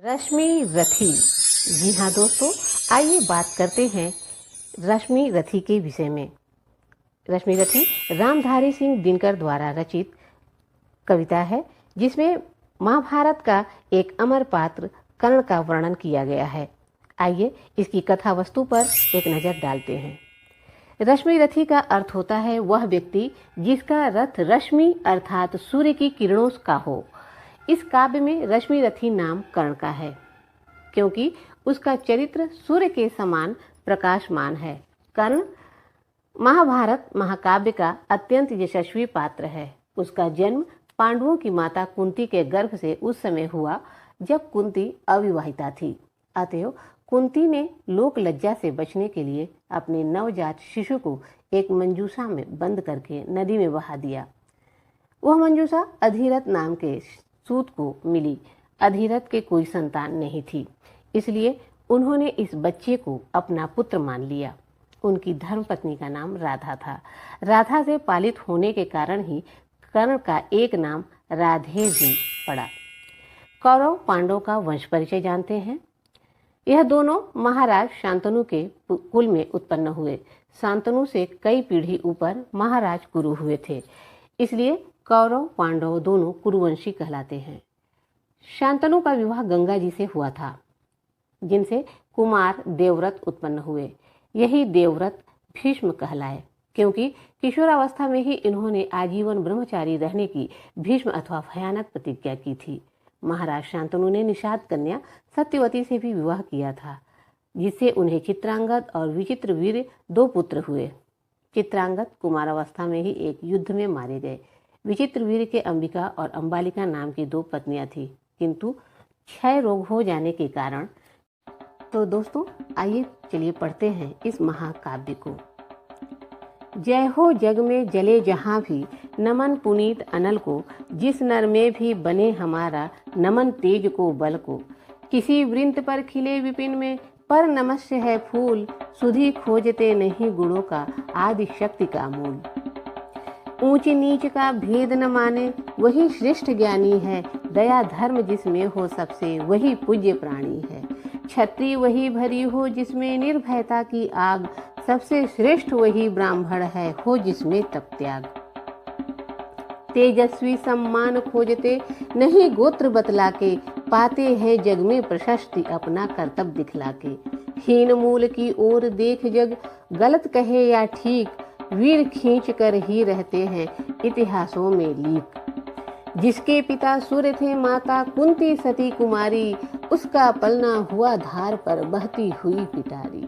रश्मि रथी। जी हाँ दोस्तों, आइए बात करते हैं रश्मि रथी के विषय में। रश्मि रथी रामधारी सिंह दिनकर द्वारा रचित कविता है, जिसमें महाभारत का एक अमर पात्र कर्ण का वर्णन किया गया है। आइए इसकी कथा वस्तु पर एक नज़र डालते हैं। रश्मि रथी का अर्थ होता है वह व्यक्ति जिसका रथ रश्मि अर्थात सूर्य की किरणों का हो। इस काव्य में रश्मि रथी नाम कर्ण का है, क्योंकि उसका चरित्र सूर्य के समान प्रकाशमान है। कर्ण महाभारत महाकाव्य का अत्यंत यशस्वी पात्र है। उसका जन्म पांडवों की माता कुंती के गर्भ से उस समय हुआ जब कुंती अविवाहिता थी। अतएव कुंती ने लोक लज्जा से बचने के लिए अपने नवजात शिशु को एक मंजूषा में बंद करके नदी में बहा दिया। वह मंजूषा अधिरथ नाम के सूत को मिली। अधिरथ के कोई संतान नहीं थी, इसलिए उन्होंने इस बच्चे को अपना पुत्र मान लिया। उनकी धर्मपत्नी का नाम राधा था। राधा से पालित होने के कारण ही कर्ण का एक नाम राधे भी पड़ा। कौरव पांडव का वंश परिचय जानते हैं। यह दोनों महाराज शांतनु के कुल में उत्पन्न हुए। शांतनु से कई पीढ़ी ऊपर महाराज कुरु हुए थे, इसलिए कौरव पांडव दोनों कुरुवंशी कहलाते हैं। शांतनु का विवाह गंगा जी से हुआ था, जिनसे कुमार देवव्रत उत्पन्न हुए। यही देवव्रत भीष्म कहलाए, क्योंकि किशोरावस्था में ही इन्होंने आजीवन ब्रह्मचारी रहने की भीष्म अथवा भयानक प्रतिज्ञा की थी। महाराज शांतनु ने निषाद कन्या सत्यवती से भी विवाह किया था, जिससे उन्हें चित्रांगद और विचित्रवीर्य दो पुत्र हुए। चित्रांगद कुमारावस्था में ही एक युद्ध में मारे गए। विचित्रवीर्य के अंबिका और अंबालिका नाम की दो पत्नियां थीं, किंतु क्षय रोग हो जाने के कारण। तो दोस्तों आइए चलिए पढ़ते हैं इस महाकाव्य को। जय हो जग में जले जहां भी, नमन पुनीत अनल को। जिस नर में भी बने हमारा, नमन तेज को बल को। किसी वृंत पर खिले विपिन में, पर नमस्य है फूल। सुधि खोजते नहीं गुणों का, आदि शक्ति का मूल। ऊंच नीच का भेद न माने, वही श्रेष्ठ ज्ञानी है। दया धर्म जिसमें हो सबसे, वही पूज्य प्राणी है। क्षत्रिय वही भरी हो जिसमें निर्भयता की आग, सबसे श्रेष्ठ वही ब्राह्मण है, हो जिसमें तप त्याग। तेजस्वी सम्मान खोजते नहीं गोत्र बतला के, पाते हैं जग में प्रशस्ति अपना कर्तव्य दिखला के। हीन मूल की ओर देख जग, गलत कहे या ठीक, वीर खींच कर ही रहते हैं इतिहासों में लीक। जिसके पिता सूर्य थे माता कुंती सती कुमारी, उसका पलना हुआ धार पर बहती हुई पिटारी।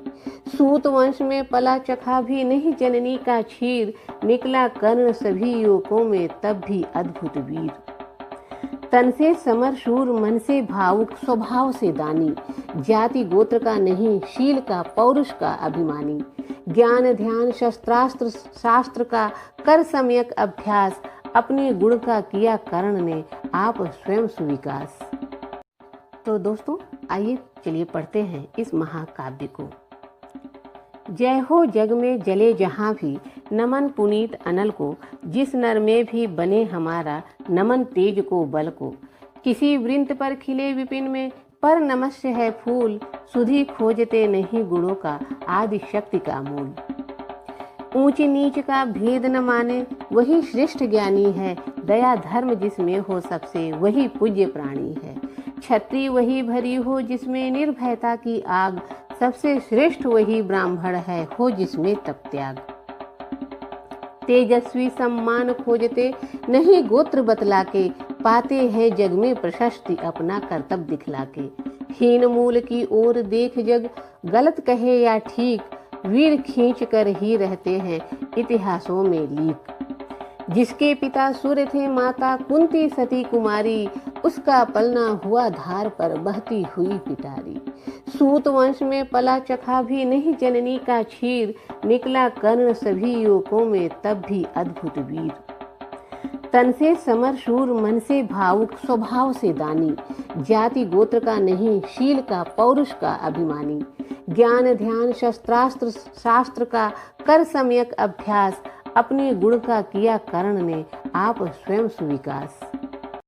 सूत वंश में पला चखा भी नहीं जननी का क्षीर, निकला कर्ण सभी युवकों में तब भी अद्भुत वीर। तन से समर शूर, मन से भावुक, स्वभाव से दानी। जाति गोत्र का नहीं, शील का पौरुष का अभिमानी। ज्ञान ध्यान शस्त्रास्त्र शास्त्र का कर सम्यक अभ्यास, अपने गुण का किया कर्ण ने आप स्वयं सुविकास। तो दोस्तों आइए चलिए पढ़ते हैं इस महाकाव्य को। जय हो जग में जले जहां भी, नमन पुनीत अनल को। जिस नर में भी बने हमारा, नमन तेज को बल को। किसी वृंत पर खिले विपिन में, पर नमस्य है फूल। सुधि खोजते नहीं गुणों का, आदि शक्ति का मूल। ऊंच नीच का भेद न माने, वही श्रेष्ठ ज्ञानी है। दया धर्म जिसमें हो सबसे, वही पूज्य प्राणी है। क्षत्रिय वही भरी हो जिसमें निर्भयता की आग, सबसे श्रेष्ठ वही ब्राह्मण है, हो जिसमें तप त्याग। तेजस्वी सम्मान खोजते नहीं गोत्र बतला के, पाते हैं जग में प्रशस्ति अपना कर्तव्य दिखला के। हीन मूल की ओर देख जग, गलत कहे या ठीक, वीर खींच कर ही रहते हैं इतिहासों में लीक। जिसके पिता सूर्य थे माता कुंती सती कुमारी, उसका पलना हुआ धार पर बहती हुई पिटारी। सूत वंश में पला चखा भी नहीं जननी का क्षीर, निकला कर्ण सभी युवकों में तब भी अद्भुत वीर। तन से समर शूर, मन से भावुक, स्वभाव से दानी। जाति गोत्र का नहीं, शील का पौरुष का अभिमानी। ज्ञान ध्यान शस्त्रास्त्र शास्त्र का कर सम्यक अभ्यास, अपने गुण का किया कर्ण ने आप स्वयं सुविकास।